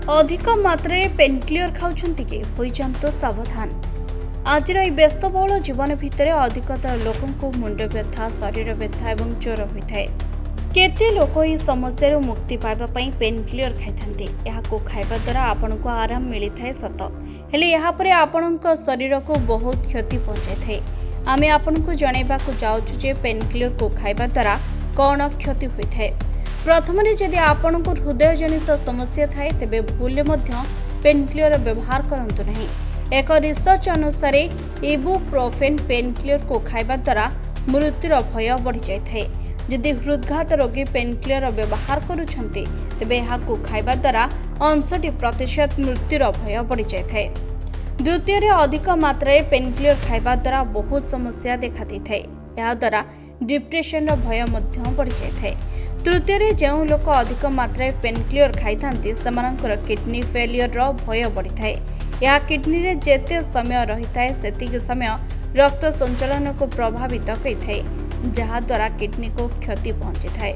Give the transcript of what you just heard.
अधिक मात्रा पेनक्लियर खाउछंती कि होइचंतो सावधान। आज व्यस्तबहुल जीवन भितर अधिकतर लोकों मुंड व्यथा, शरीर व्यथा और ज्वर होता है। केते लोक यह समस्या मुक्ति पाइबापी पेनक्लियर खाई खाइबा द्वारा आपन को आराम मिलता है सत, हेले यापर आपण शरीर को बहुत क्षति पहुंचाई थाए। आमे आपन को जनइबा को जाउछु जे पेनक्लियर को खाइबा द्वारा कौन क्षति होता है। प्रथम जदि आपण को हृदय जनित समस्या थाए तेबे भूल पेनक्लियर व्यवहार करंतु नहीं। एक रिसर्च अनुसार इबुप्रोफेन पेनक्लियर को खाइबा द्वारा मृत्युर भय बढ़ी जाए। जदि हृदघात रोगी पेनक्लियर व्यवहार करुछंती तेबे एहाकु खाइबा द्वारा 59% मृत्युर भय बढ़ी जाए। द्वितीय अधिक मात्रा पेनक्लियर खाइबा द्वारा बहुत समस्या देखा देइथाए। यह द्वारा डिप्रेशन भय बढ़ी जाए। तृतीय जो लोक अधिक मात्रा पेनक्लियर खाई था किडनी फेलियर भय बढ़ी थाए। यह किडनी रे जेते समय रही थाए सेतिक समय रक्त संचालन को प्रभावित करिथाए, जहा द्वारा किडनी को क्षति पहुंची थाए।